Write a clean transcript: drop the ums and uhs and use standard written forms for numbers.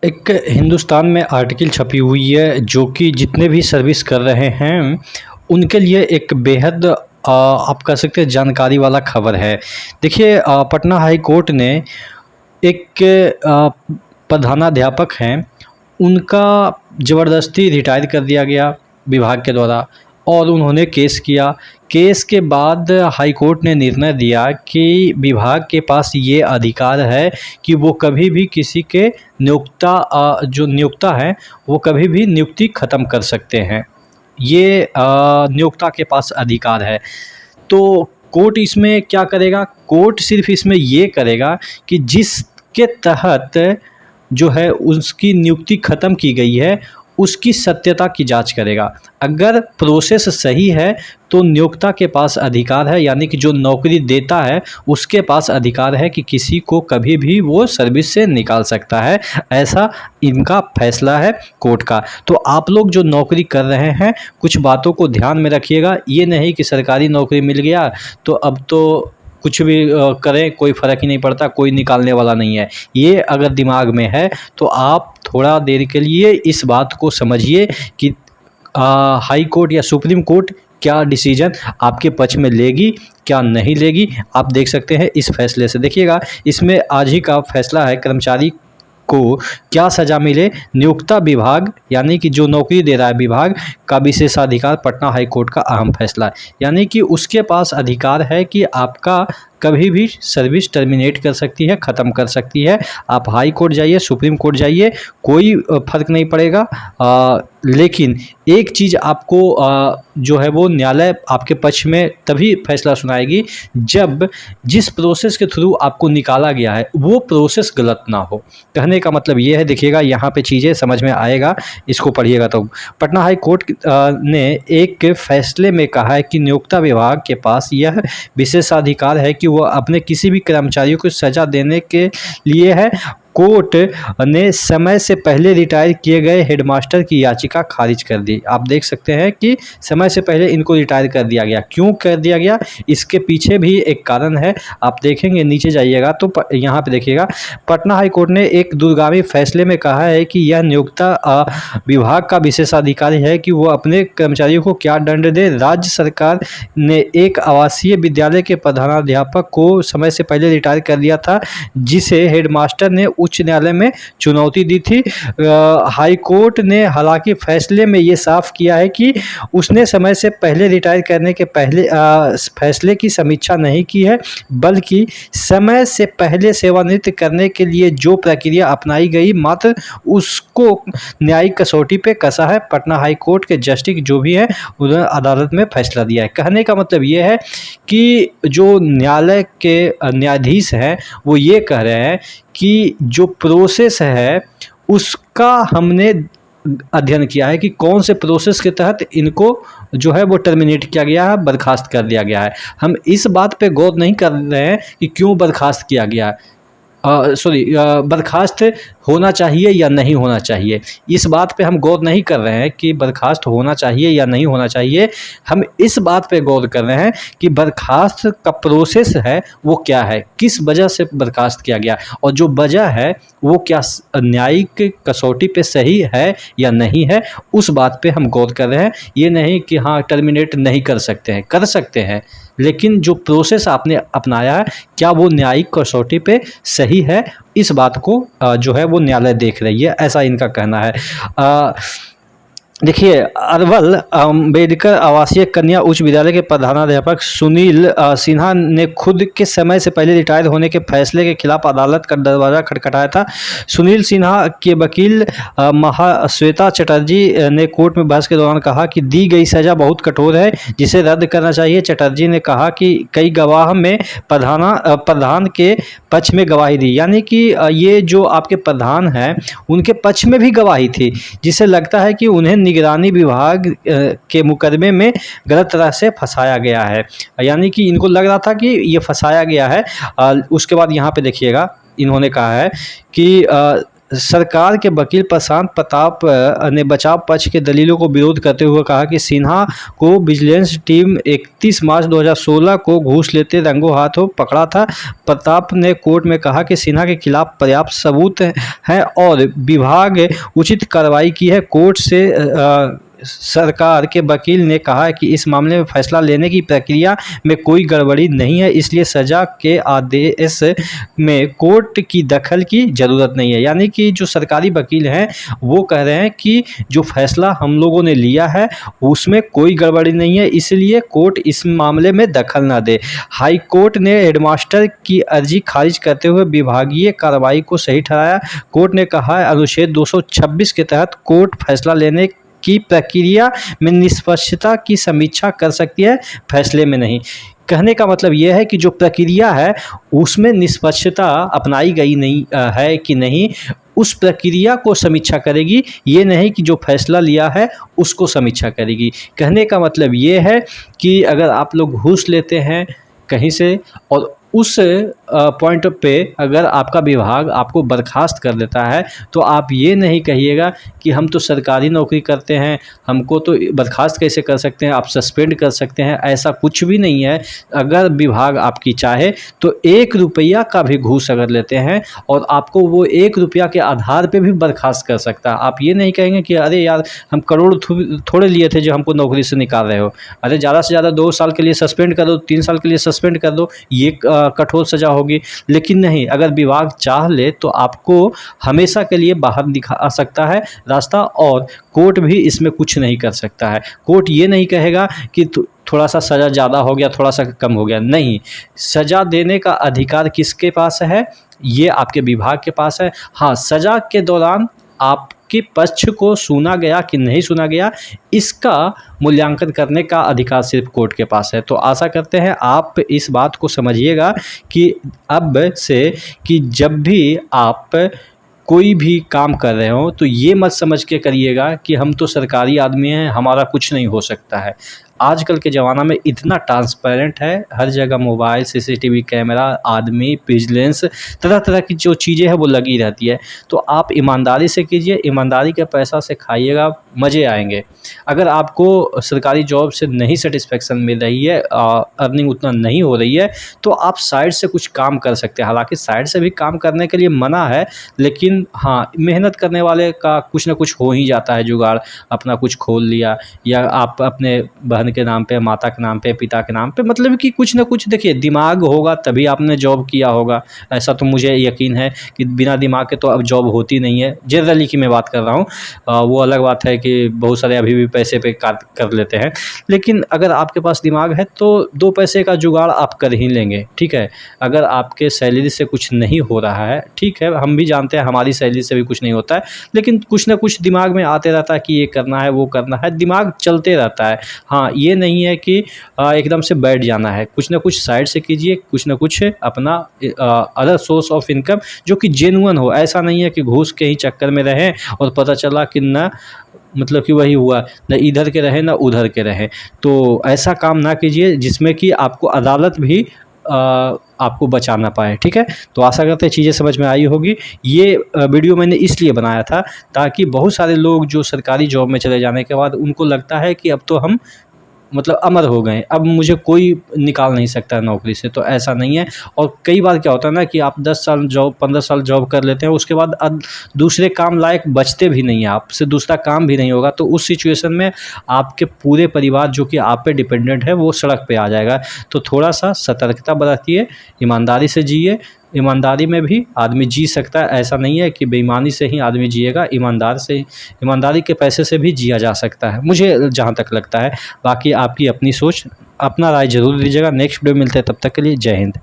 एक हिंदुस्तान में आर्टिकल छपी हुई है जो कि जितने भी सर्विस कर रहे हैं उनके लिए एक बेहद आप कह सकते हैं जानकारी वाला खबर है। देखिए पटना हाई कोर्ट ने एक प्रधानाध्यापक हैं उनका ज़बरदस्ती रिटायर कर दिया गया विभाग के द्वारा और उन्होंने केस किया। केस के बाद हाई कोर्ट ने निर्णय दिया कि विभाग के पास ये अधिकार है कि वो कभी भी किसी के जो नियोक्ता है वो कभी भी नियुक्ति ख़त्म कर सकते हैं। ये नियोक्ता के पास अधिकार है। तो कोर्ट इसमें क्या करेगा? कोर्ट सिर्फ इसमें ये करेगा कि जिसके तहत जो है उसकी नियुक्ति ख़त्म की गई है उसकी सत्यता की जांच करेगा। अगर प्रोसेस सही है तो नियोक्ता के पास अधिकार है, यानी कि जो नौकरी देता है उसके पास अधिकार है कि किसी को कभी भी वो सर्विस से निकाल सकता है। ऐसा इनका फैसला है कोर्ट का। तो आप लोग जो नौकरी कर रहे हैं कुछ बातों को ध्यान में रखिएगा। ये नहीं कि सरकारी नौकरी मिल गया तो अब तो कुछ भी करें कोई फ़र्क ही नहीं पड़ता, कोई निकालने वाला नहीं है। ये अगर दिमाग में है तो आप थोड़ा देर के लिए इस बात को समझिए कि हाई कोर्ट या सुप्रीम कोर्ट क्या डिसीजन आपके पक्ष में लेगी क्या नहीं लेगी। आप देख सकते हैं इस फैसले से। देखिएगा इसमें आज ही का फैसला है कर्मचारी को क्या सज़ा मिले। नियोक्ता विभाग यानी कि जो नौकरी दे रहा है विभाग का विशेषाधिकार पटना हाई कोर्ट का अहम फैसला है। यानी कि उसके पास अधिकार है कि आपका कभी भी सर्विस टर्मिनेट कर सकती है, ख़त्म कर सकती है। आप हाई कोर्ट जाइए, सुप्रीम कोर्ट जाइए, कोई फ़र्क नहीं पड़ेगा। लेकिन एक चीज़ आपको जो है वो न्यायालय आपके पक्ष में तभी फैसला सुनाएगी जब जिस प्रोसेस के थ्रू आपको निकाला गया है वो प्रोसेस गलत ना हो। कहने का मतलब ये है, देखिएगा यहाँ पे चीज़ें समझ में आएगा, इसको पढ़िएगा। तो पटना हाई कोर्ट ने एक फैसले में कहा है कि नियोक्ता विभाग के पास यह विशेषाधिकार है कि वह अपने किसी भी कर्मचारियों को सज़ा देने के लिए है। कोर्ट ने समय से पहले रिटायर किए गए हेडमास्टर की याचिका खारिज कर दी। आप देख सकते हैं कि समय से पहले इनको रिटायर कर दिया गया। क्यों कर दिया गया? इसके पीछे भी एक कारण है। आप देखेंगे नीचे जाइएगा तो यहाँ पे देखिएगा पटना हाई कोर्ट ने एक दूरगामी फैसले में कहा है कि यह नियोक्ता विभाग का विशेषाधिकार है कि वो अपने कर्मचारियों को क्या दंड दे। राज्य सरकार ने एक आवासीय विद्यालय के प्रधानाध्यापक को समय से पहले रिटायर कर दिया था, जिसे हेडमास्टर ने उच्च न्यायालय में चुनौती दी थी। हाई कोर्ट ने हालांकि फैसले में ये साफ किया है कि उसने समय से पहले रिटायर करने के पहले फैसले की समीक्षा नहीं की है, बल्कि समय से पहले सेवानिवृत्त करने के लिए जो प्रक्रिया अपनाई गई मात्र उसको न्यायिक कसौटी पे कसा है। पटना हाई कोर्ट के जस्टिस जो भी है उन्होंने अदालत में फैसला दिया है। कहने का मतलब ये है कि जो न्यायालय के न्यायाधीश हैं वो ये कह रहे हैं कि जो प्रोसेस है उसका हमने अध्ययन किया है कि कौन से प्रोसेस के तहत इनको जो है वो टर्मिनेट किया गया है, बर्खास्त कर दिया गया है। हम इस बात पे गौर नहीं कर रहे हैं कि क्यों बर्खास्त किया गया है, बर्खास्त होना चाहिए या नहीं होना चाहिए। इस बात पे हम गौर नहीं कर रहे हैं कि बर्खास्त होना चाहिए या नहीं होना चाहिए। हम इस बात पे गौर कर रहे हैं कि बर्खास्त का प्रोसेस है वो क्या है, किस वजह से बर्खास्त किया गया और जो वजह है वो क्या न्यायिक कसौटी पे सही है या नहीं है, उस बात पे हम गौर कर रहे हैं। ये नहीं कि हाँ टर्मिनेट नहीं कर सकते हैं, कर सकते हैं, लेकिन जो प्रोसेस आपने अपनाया है क्या वो न्यायिक कसौटी पे सही है, इस बात को जो है वो न्यायालय देख रही है, ऐसा इनका कहना है। देखिए अरवल अम्बेडकर आवासीय कन्या उच्च विद्यालय के प्रधानाध्यापक सुनील सिन्हा ने खुद के समय से पहले रिटायर होने के फैसले के खिलाफ अदालत का दरवाजा खटखटाया था। सुनील सिन्हा के वकील महाश्वेता चटर्जी ने कोर्ट में बहस के दौरान कहा कि दी गई सज़ा बहुत कठोर है जिसे रद्द करना चाहिए। चटर्जी ने कहा कि कई गवाह में प्रधान के पक्ष में गवाही दी, यानी कि ये जो आपके प्रधान हैं उनके पक्ष में भी गवाही थी, जिससे लगता है कि उन्हें निगरानी विभाग के मुकदमे में गलत तरह से फंसाया गया है। यानी कि इनको लग रहा था कि ये फंसाया गया है। उसके बाद यहाँ पे देखिएगा इन्होंने कहा है कि सरकार के वकील प्रशांत प्रताप ने बचाव पक्ष के दलीलों को विरोध करते हुए कहा कि सिन्हा को विजिलेंस टीम 31 मार्च 2016 को घूस लेते रंगों हाथों पकड़ा था। प्रताप ने कोर्ट में कहा कि सिन्हा के खिलाफ पर्याप्त सबूत हैं और विभाग उचित कार्रवाई की है। कोर्ट से सरकार के वकील ने कहा कि इस मामले में फैसला लेने की प्रक्रिया में कोई गड़बड़ी नहीं है, इसलिए सजा के आदेश में कोर्ट की दखल की ज़रूरत नहीं है। यानी कि जो सरकारी वकील हैं वो कह रहे हैं कि जो फैसला हम लोगों ने लिया है उसमें कोई गड़बड़ी नहीं है, इसलिए कोर्ट इस मामले में दखल ना दे। हाई कोर्ट ने हेडमास्टर की अर्जी खारिज करते हुए विभागीय कार्रवाई को सही ठहराया। कोर्ट ने कहा अनुच्छेद 226 के तहत कोर्ट फैसला लेने की प्रक्रिया में निष्पक्षता की समीक्षा कर सकती है, फैसले में नहीं। कहने का मतलब यह है कि जो प्रक्रिया है उसमें निष्पक्षता अपनाई गई नहीं है कि नहीं, उस प्रक्रिया को समीक्षा करेगी, ये नहीं कि जो फैसला लिया है उसको समीक्षा करेगी। कहने का मतलब ये है कि अगर आप लोग घूस लेते हैं कहीं से और उस पॉइंट पे अगर आपका विभाग आपको बर्खास्त कर देता है तो आप ये नहीं कहिएगा कि हम तो सरकारी नौकरी करते हैं, हमको तो बर्खास्त कैसे कर सकते हैं, आप सस्पेंड कर सकते हैं, ऐसा कुछ भी नहीं है। अगर विभाग आपकी चाहे तो 1 रुपया का भी घूस अगर लेते हैं और आपको वो 1 रुपया के आधार पे भी बर्खास्त कर सकता है। आप ये नहीं कहेंगे कि अरे यार हम करोड़ थोड़े लिए थे जो हमको नौकरी से निकाल रहे हो, अरे ज़्यादा से ज़्यादा 2 साल के लिए सस्पेंड कर दो, 3 साल के लिए सस्पेंड कर दो, ये कठोर सज़ा होगी। लेकिन नहीं, अगर विभाग चाह ले तो आपको हमेशा के लिए बाहर दिखा सकता है रास्ता, और कोर्ट भी इसमें कुछ नहीं कर सकता है। कोर्ट ये नहीं कहेगा कि थोड़ा सा सज़ा ज़्यादा हो गया, थोड़ा सा कम हो गया, नहीं। सज़ा देने का अधिकार किसके पास है? ये आपके विभाग के पास है। हाँ, सज़ा के दौरान आपके पक्ष को सुना गया कि नहीं सुना गया, इसका मूल्यांकन करने का अधिकार सिर्फ कोर्ट के पास है। तो आशा करते हैं आप इस बात को समझिएगा कि अब से कि जब भी आप कोई भी काम कर रहे हो तो ये मत समझ के करिएगा कि हम तो सरकारी आदमी हैं, हमारा कुछ नहीं हो सकता है। आजकल के ज़माना में इतना ट्रांसपेरेंट है, हर जगह मोबाइल, सीसीटीवी कैमरा, आदमी, विजिलेंस, तरह तरह की जो चीज़ें हैं वो लगी रहती है। तो आप ईमानदारी से कीजिए, ईमानदारी के पैसा से खाइएगा, मज़े आएंगे। अगर आपको सरकारी जॉब से नहीं सेटिस्फेक्शन मिल रही है, अर्निंग उतना नहीं हो रही है, तो आप साइड से कुछ काम कर सकते हैं। हालांकि साइड से भी काम करने के लिए मना है, लेकिन हाँ, मेहनत करने वाले का कुछ ना कुछ हो ही जाता है जुगाड़। अपना कुछ खोल लिया, या आप अपने बहन के नाम पे, माता के नाम पे, पिता के नाम पे, मतलब कि कुछ ना कुछ, देखिए दिमाग होगा तभी आपने जॉब किया होगा। ऐसा तो मुझे यकीन है कि बिना दिमाग के तो अब जॉब होती नहीं है। जनरली की मैं बात कर रहा हूँ, वो अलग बात है कि बहुत सारे अभी भी पैसे पे कर लेते हैं, लेकिन अगर आपके पास दिमाग है तो 2 पैसे का जुगाड़ आप कर ही लेंगे, ठीक है। अगर आपके सैलरी से कुछ नहीं हो रहा है, ठीक है, हम भी जानते हैं हमारी सैलरी से भी कुछ नहीं होता है, लेकिन कुछ ना कुछ दिमाग में आते रहता है कि ये करना है, वो करना है, दिमाग चलते रहता है। हाँ, ये नहीं है कि एकदम से बैठ जाना है, कुछ ना कुछ साइड से कीजिए, कुछ ना कुछ अपना अदर सोर्स ऑफ इनकम जो कि जेन्युइन हो। ऐसा नहीं है कि घूस के ही चक्कर में रहें और पता चला कि ना, मतलब कि वही हुआ, न इधर के रहे ना उधर के रहे। तो ऐसा काम ना कीजिए जिसमें कि आपको अदालत भी आपको बचा ना पाए, ठीक है। तो आशा करते हैं चीज़ें समझ में आई होगी। ये वीडियो मैंने इसलिए बनाया था ताकि बहुत सारे लोग जो सरकारी जॉब में चले जाने के बाद उनको लगता है कि अब तो हम मतलब अमर हो गए, अब मुझे कोई निकाल नहीं सकता नौकरी से, तो ऐसा नहीं है। और कई बार क्या होता है ना कि आप 10 साल जॉब, 15 साल जॉब कर लेते हैं, उसके बाद अब दूसरे काम लायक बचते भी नहीं हैं, आपसे दूसरा काम भी नहीं होगा, तो उस सिचुएशन में आपके पूरे परिवार जो कि आप पे डिपेंडेंट है वो सड़क पे आ जाएगा। तो थोड़ा सा सतर्कता बरतिए, ईमानदारी से जिए। ईमानदारी में भी आदमी जी सकता है, ऐसा नहीं है कि बेईमानी से ही आदमी जिएगा, ईमानदारी के पैसे से भी जिया जा सकता है, मुझे जहाँ तक लगता है। बाकी आपकी अपनी सोच, अपना राय ज़रूर दीजिएगा। नेक्स्ट वीडियो मिलते हैं, तब तक के लिए जय हिंद।